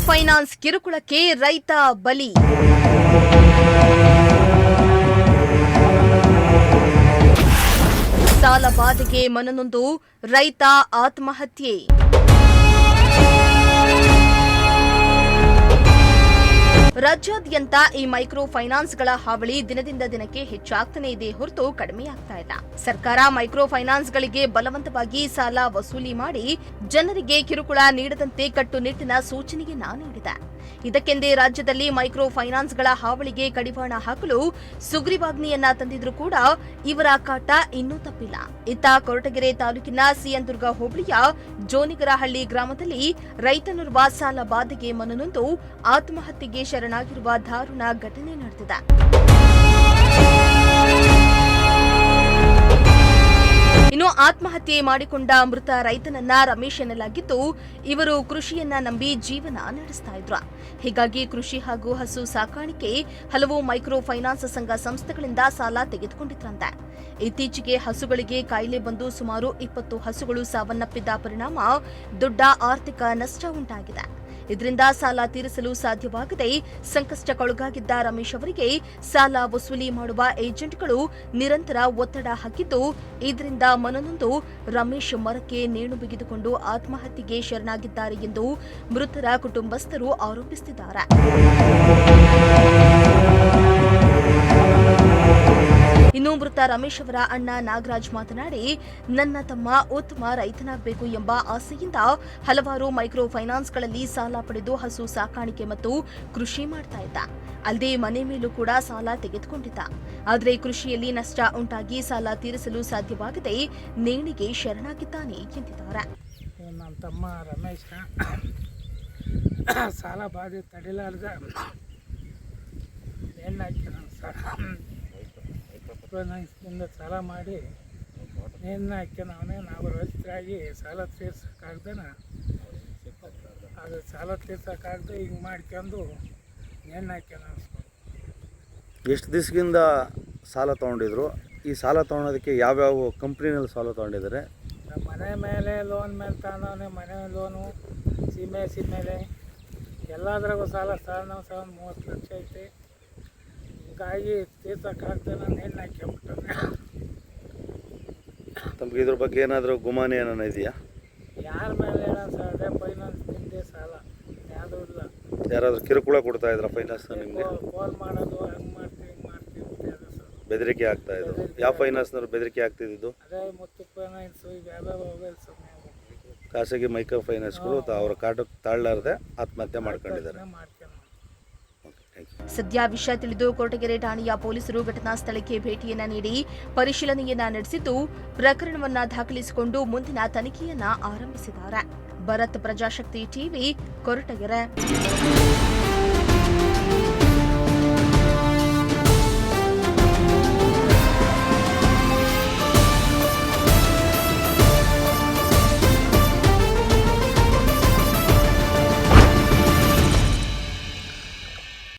Finance ಕಿರುಕುಳಕ್ಕೆ ರೈತ ಬಲಿ. ಸಾಲ ಬಾಧೆಗೆ ಮನನೊಂದು ರೈತ ಆತ್ಮಹತ್ಯೆ. ರಾಜ್ಯಾದ್ಯಂತ ಈ ಮೈಕ್ರೋ ಫೈನಾನ್ಸ್ಗಳ ಹಾವಳಿ ದಿನದಿಂದ ದಿನಕ್ಕೆ ಹೆಚ್ಚಾಗ್ತಾನೆ ಇದೆ ಹೊರತು ಕಡಿಮೆಯಾಗ್ತಾ ಇಲ್ಲ. ಸರ್ಕಾರ ಮೈಕ್ರೋ ಫೈನಾನ್ಸ್ಗಳಿಗೆ ಬಲವಂತವಾಗಿ ಸಾಲ ವಸೂಲಿ ಮಾಡಿ ಜನರಿಗೆ ಕಿರುಕುಳ ನೀಡದಂತೆ ಕಟ್ಟುನಿಟ್ಟಿನ ಸೂಚನೆಯನ್ನ ನೀಡಿದೆ. ಇದಕ್ಕೆಂದೇ ರಾಜ್ಯದಲ್ಲಿ ಮೈಕ್ರೋ ಫೈನಾನ್ಸ್ಗಳ ಹಾವಳಿಗೆ ಕಡಿವಾಣ ಹಾಕಲು ಸುಗ್ರೀವಾಜ್ಞೆಯನ್ನ ತಂದಿದ್ರೂ ಕೂಡ ಇವರ ಕಾಟ ಇನ್ನೂ ತಪ್ಪಿಲ್ಲ. ಇತ್ತ ಕೊರಟಗೆರೆ ತಾಲೂಕಿನ ಸಿಎನ್ದುರ್ಗ ಹೋಬಳಿಯ ಜೋನಿಗರಹಳ್ಳಿ ಗ್ರಾಮದಲ್ಲಿ ರೈತನೋರ್ವ ಸಾಲ ಬಾಧೆಗೆ ಮನನೊಂದು ಆತ್ಮಹತ್ಯೆಗೆ ಶರಣಾಗಿರುವ ದಾರುಣ ಘಟನೆ ನಡೆದಿದೆ. ಇನ್ನು ಆತ್ಮಹತ್ಯೆ ಮಾಡಿಕೊಂಡ ಮೃತ ರೈತನನ್ನ ರಮೇಶ್ ಎನ್ನಲಾಗಿದ್ದು, ಇವರು ಕೃಷಿಯನ್ನ ನಂಬಿ ಜೀವನ ನಡೆಸ್ತಾ ಇದ್ರು. ಹೀಗಾಗಿ ಕೃಷಿ ಹಾಗೂ ಹಸು ಸಾಕಾಣಿಕೆ ಹಲವು ಮೈಕ್ರೋ ಫೈನಾನ್ಸ್ ಸಂಘ ಸಂಸ್ಥೆಗಳಿಂದ ಸಾಲ ತೆಗೆದುಕೊಂಡಿದ್ರಂತೆ. ಇತ್ತೀಚೆಗೆ ಹಸುಗಳಿಗೆ ಕಾಯಿಲೆ ಬಂದು ಸುಮಾರು 20 ಹಸುಗಳು ಸಾವನ್ನಪ್ಪಿದ್ದ ಪರಿಣಾಮ ದೊಡ್ಡ ಆರ್ಥಿಕ ನಷ್ಟ ಉಂಟಾಗಿದೆ. ಇದರಿಂದ ಸಾಲ ತೀರಿಸಲು ಸಾಧ್ಯವಾಗದೆ ಸಂಕಷ್ಟಕ್ಕೊಳಗಾಗಿದ್ದ ರಮೇಶ್ ಅವರಿಗೆ ಸಾಲ ವಸೂಲಿ ಮಾಡುವ ಏಜೆಂಟ್ಗಳು ನಿರಂತರ ಒತ್ತಡ ಹಾಕಿದ್ದು, ಇದರಿಂದ ಮನನೊಂದು ರಮೇಶ್ ಮರಕ್ಕೆ ನೇಣು ಬಿಗಿದುಕೊಂಡು ಆತ್ಮಹತ್ಯೆಗೆ ಶರಣಾಗಿದ್ದಾರೆ ಎಂದು ಮೃತರ ಕುಟುಂಬಸ್ಥರು ಆರೋಪಿಸುತ್ತಿದ್ದಾರೆ. ಇನ್ನು ಮೃತ ರಮೇಶ್ ಅವರ ಅಣ್ಣ ನಾಗರಾಜ್ ಮಾತನಾಡಿ, ನನ್ನ ತಮ್ಮ ಉತ್ತಮ ರೈತನಾಗಬೇಕು ಎಂಬ ಆಸೆಯಿಂದ ಹಲವಾರು ಮೈಕ್ರೋ ಫೈನಾನ್ಸ್ಗಳಲ್ಲಿ ಸಾಲ ಪಡೆದು ಹಸು ಸಾಕಾಣಿಕೆ ಮತ್ತು ಕೃಷಿ ಮಾಡ್ತಾ ಇದ್ದ. ಅಲ್ಲದೆ ಮನೆ ಮೇಲೂ ಕೂಡ ಸಾಲ ತೆಗೆದುಕೊಂಡಿದ್ದ. ಆದರೆ ಕೃಷಿಯಲ್ಲಿ ನಷ್ಟ ಉಂಟಾಗಿ ಸಾಲ ತೀರಿಸಲು ಸಾಧ್ಯವಾಗದೆ ನೇಣಿಗೆ ಶರಣಾಗಿದ್ದಾನೆ ಎಂದಿದ್ದಾರೆ. ನನ್ನ ತಮ್ಮ ರಮೇಶ್ ಸಾಲ ಬಾಧೆ ತಡೆಲಾರ್ದ ಫೈನಾನ್ಸ್ನಿಂದ ಸಾಲ ಮಾಡಿ ನೇಣು ಹಾಕ್ಯಾನವನೇ. ನಾವು ರೈತರಾಗಿ ಸಾಲ ತೀರ್ಸೋಕ್ಕಾಗ್ದನ ಅದು ಸಾಲ ತೀರ್ಸೋಕ್ಕಾಗ್ದೆ ಹಿಂಗೆ ಮಾಡ್ಕೊಂಡು ನೇಣು ಹಾಕ್ಯಾನ. ಎಷ್ಟು ದಿವಸದಿಂದ ಸಾಲ ತೊಗೊಂಡಿದ್ರು? ಈ ಸಾಲ ತೊಗೊಳೋದಕ್ಕೆ ಯಾವ್ಯಾವ ಕಂಪ್ನಿನಲ್ಲಿ ಸಾಲ ತೊಗೊಂಡಿದ್ದಾರೆ? ಮನೆ ಮೇಲೆ ಲೋನ್ ಮೇಲೆ ತಗೊಂಡವನೇ, ಮನೆ ಲೋನು, ಸೀಮೆ ಮೇಲೆ ಎಲ್ಲದ್ರಾಗೂ ಸಾಲ ನಾವು 30 ಲಕ್ಷ ಐತೆ. ಹಿಂಗಾಗಿ ತೀರ್ಸೋಕ್ಕಾಗ್ದೆ ನಾನು ನೇಣು ಹಾಕ್ಯಬಿಟ್ಟೆ. ತಮಗೆ ಇದ್ರ ಬಗ್ಗೆ ಏನಾದರೂ ಗುಮಾನಿ ಏನಾನ ಇದೆಯಾ? ಯಾರ ಮೇಲೆ ಹೇಳೋಣ ಸರ್, ಅದೇ ಫೈನಾನ್ಸ್ ನಿಂದೆ ಸಾಲ, ಯಾವುದೂ ಇಲ್ಲ. ಯಾರಾದರೂ ಕಿರುಕುಳ ಕೊಡ್ತಾ ಇದ್ರ ಫೈನಾನ್ಸ್ ನಿಮಗೆ? ಕಾಲ್ ಮಾಡೋದು, ಹಂಗೆ ಮಾಡ್ತೀವಿ ಅಂತ ಸರ್ ಬೆದರಿಕೆ ಆಗ್ತಾ ಇದ್ರು. ಯಾವ ಫೈನಾನ್ಸ್ನವ್ರು ಬೆದರಿಕೆ ಆಗ್ತಿದ್ದು? ಅದೇ ಮುತ್ತು ಫೈನಾನ್ಸು, ಈಗ ಯಾವ್ಯಾವ ಮೊಬೈಲ್ಸ್ ಖಾಸಗಿ ಮೈಕ್ರೋ ಫೈನಾನ್ಸ್ಗಳು ಅವರ ಕಾಟಕ್ಕೆ ತಾಳಲಾರದೆ ಆತ್ಮಹತ್ಯೆ ಮಾಡ್ಕೊಂಡಿದ್ದಾರೆ. ಸದ್ಯ ವಿಷಯ ತಿಳಿದು ಕೊರಟಗೆರೆ ಠಾಣೆಯ ಪೊಲೀಸರು ಘಟನಾ ಸ್ಥಳಕ್ಕೆ ಭೇಟಿಯನ್ನ ನೀಡಿ ಪರಿಶೀಲನೆಯನ್ನ ನಡೆಸಿದ್ದು, ಪ್ರಕರಣವನ್ನ ದಾಖಲಿಸಿಕೊಂಡು ಮುಂದಿನ ತನಿಖೆಯನ್ನ ಆರಂಭಿಸಿದ್ದಾರೆ. ಭರತ್, ಪ್ರಜಾಶಕ್ತಿ ಟಿವಿ, ಕೊರಟಗೆರೆ.